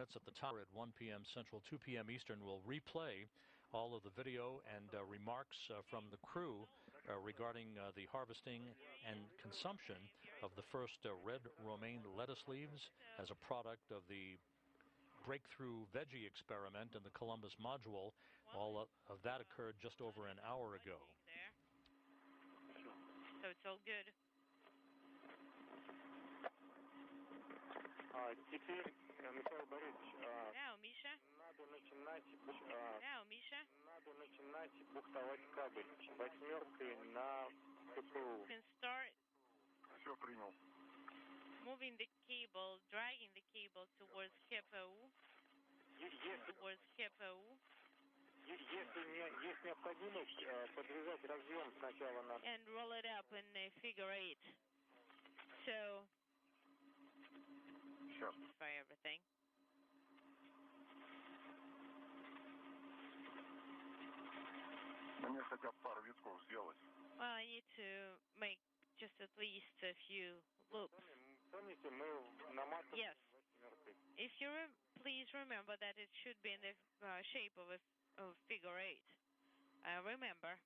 Minutes at the tower at 1 p.m. Central, 2 p.m. Eastern. We'll replay all of the video and remarks from the crew regarding the harvesting and consumption of the first red romaine lettuce leaves as a product of the breakthrough veggie experiment in the Columbus module. All of that occurred just over an hour ago. So it's all good. Теперь, Михаил Борисович, Now, Misha. надо начинать бухтовать кабель восьмеркой на КПУ. Can start Все принял. moving the cable, dragging the cable towards KPU. Towards KPU. Есть необходимость подвязать разъем сначала на... And roll it up in a figure 8. So... Try everything. Мне хотя бы пару витков сделать. Well, I need to make just at least a few loops. Помните, мы наматывали... Yes. If you please remember that it should be in the shape of a figure 8. Remember.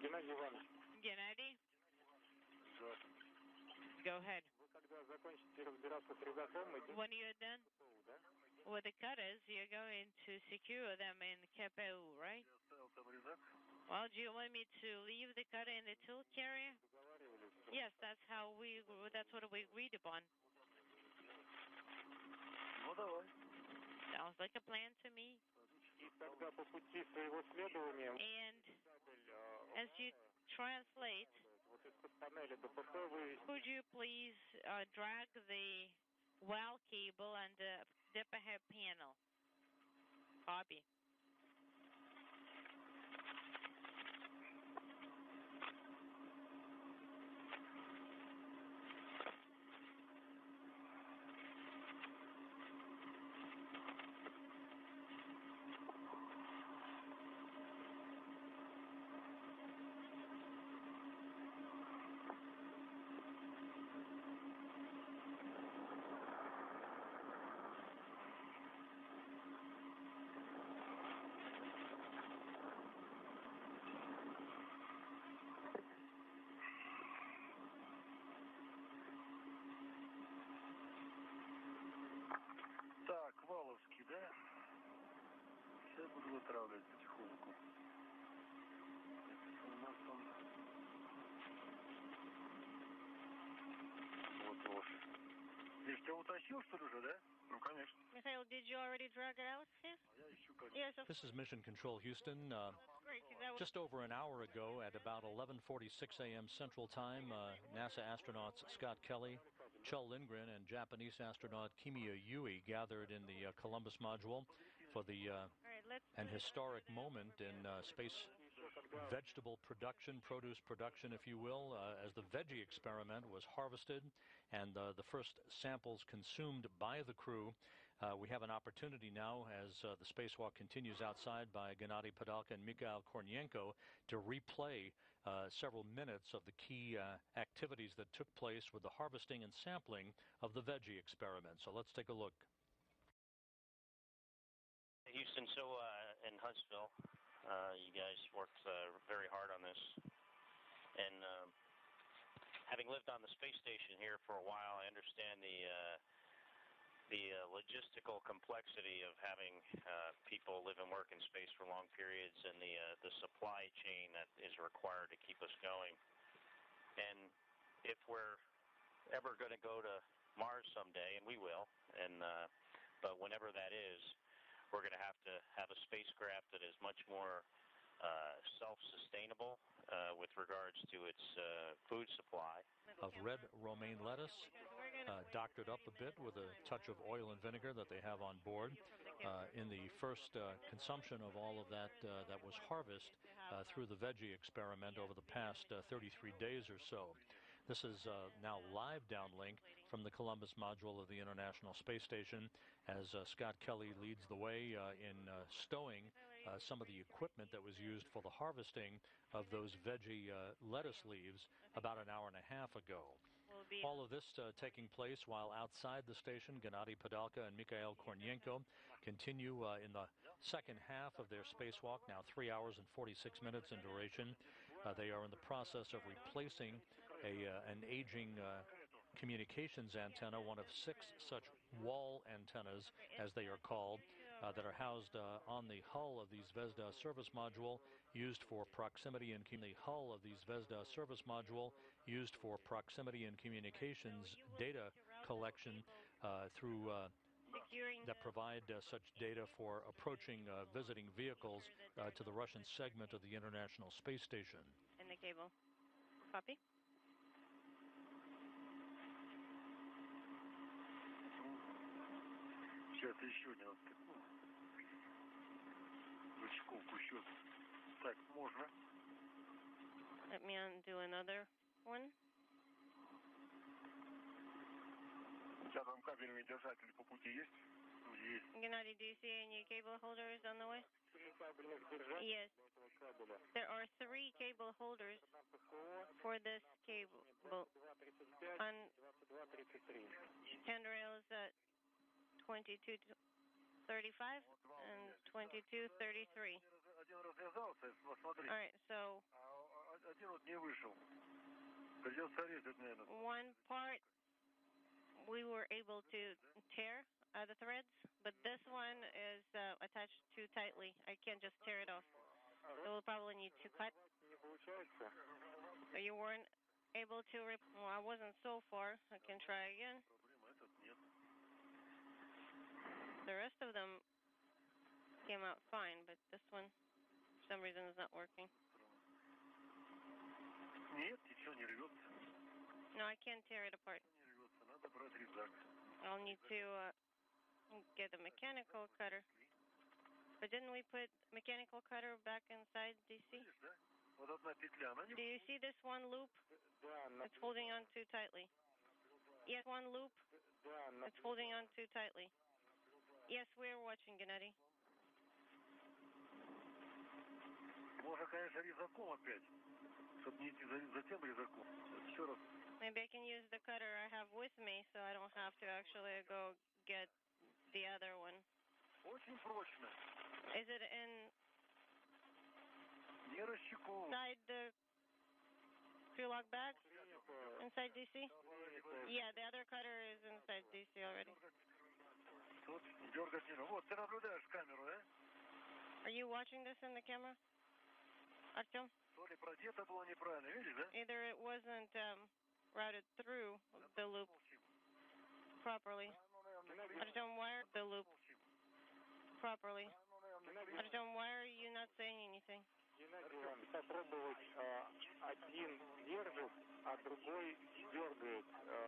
Геннадий Иванович. Gennady? Go ahead. Вы когда закончите разбираться с резаком, when you're done with the cutters, you're going to secure them in KPU, right? Well, do you want me to leave the cutter in the tilt carrier? Yes, that's what we agreed upon. Sounds like a plan to me. And as you translate, could you please drag the well cable and the dipper head panel? Copy. Так, Валовский, да? Сейчас буду вытравливать потихоньку. У нас там... Вот. Ты тебя утащил, что ли, уже, да? Ну, конечно. Mikhail, did you already drag it out? Yes. This is Mission Control Houston. Just over an hour ago at about 11:46 a.m. Central Time, NASA astronauts Scott Kelly, Kjell Lindgren, and Japanese astronaut Kimiya Yui gathered in the Columbus module for an historic moment in space vegetable production, produce production, if you will, as the veggie experiment was harvested and the first samples consumed by the crew. We have an opportunity now, as the spacewalk continues outside by Gennady Padalka and Mikhail Kornienko, to replay several minutes of the key activities that took place with the harvesting and sampling of the veggie experiment. So let's take a look. Houston, so in Huntsville, you guys worked very hard on this, and having lived on the space station here for a while, I understand the logistical complexity of having people live and work in space for long periods, and the supply chain that is required to keep us going. And if we're ever going to go to Mars someday, and we will, but whenever that is, we're going to have a spacecraft that is much more self-sustainable with regards to its food supply. Of red romaine lettuce doctored up a bit with a touch of oil and vinegar that they have on board. In the first consumption of all of that that was harvest through the veggie experiment over the past 33 days or so. This is now live downlink from the Columbus module of the International Space Station as Scott Kelly leads the way in stowing some of the equipment that was used for the harvesting of those veggie lettuce leaves about an hour and a half ago. All of this taking place while outside the station, Gennady Padalka and Mikhail Kornienko continue in the second half of their spacewalk, now 3 hours and 46 minutes in duration. They are in the process of replacing an aging communications antenna, one of 6 such wall antennas, as they are called, that are housed on the hull of the Zvezda service module, used for proximity and communications data collection through that provide such data for approaching visiting vehicles to the Russian segment of the International Space Station. And the cable. Copy. Сейчас еще не отстегну. Рычковку еще. Так, можно. Let me undo another one. Сейчас там кабельный держатель по пути есть? Есть. Gennady, do you see any cable holders on the way? Yes. There are 3 cable holders for this cable. On handrails at 2235 and 2233. All right, so one part we were able to tear the threads, but this one is attached too tightly. I can't just tear it off. So we'll probably need to cut. So you weren't able to well, I wasn't so far. I can try again. The rest of them came out fine, but this one, for some reason, is not working. No, I can't tear it apart. I'll need to get a mechanical cutter. But didn't we put mechanical cutter back inside DC? Do you see this one loop? It's holding on too tightly. Yes, one loop. It's holding on too tightly. Yes, we're watching, Gennady. Можно, конечно, резаком опять, чтобы не идти за тем резаком. Еще раз. Maybe I can use the cutter I have with me, so I don't have to actually go get the other one. Очень прочно. Is it inside the screw lock bag? Inside DC? Yeah, the other cutter is inside DC already. Вот, ты наблюдаешь камеру, да? Are you watching this in the camera, Artyom? То ли продето было неправильно, видишь, да? Either it wasn't routed through the loop properly. Artyom, why are the loop properly? Artyom, why are you not saying anything?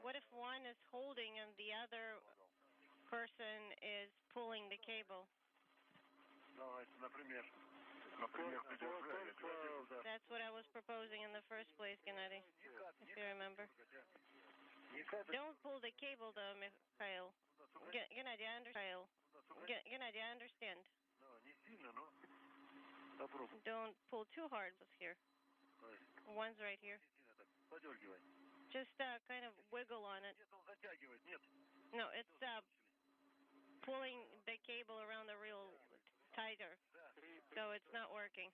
What if one is holding and the other person is pulling the cable? That's what I was proposing in the first place, Gennady, if you remember. Don't pull the cable, though, Mikhail. Gennady, I understand. Gennady, I understand. Don't pull too hard here. One's right here. Just kind of wiggle on it. No, it's pulling the cable around the reel tighter, so it's not working.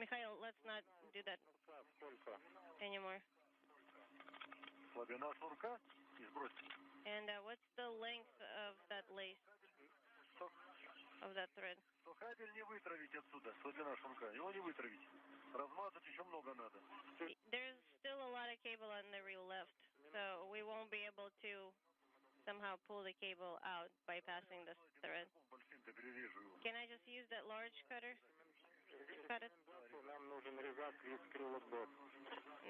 Mikhail, let's not do that anymore. And what's the length of that lace, of that thread? There's still a lot of cable on the reel left, so we won't be able to somehow pull the cable out bypassing this thread. Can I just use that large cutter? Cut it?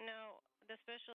No, the special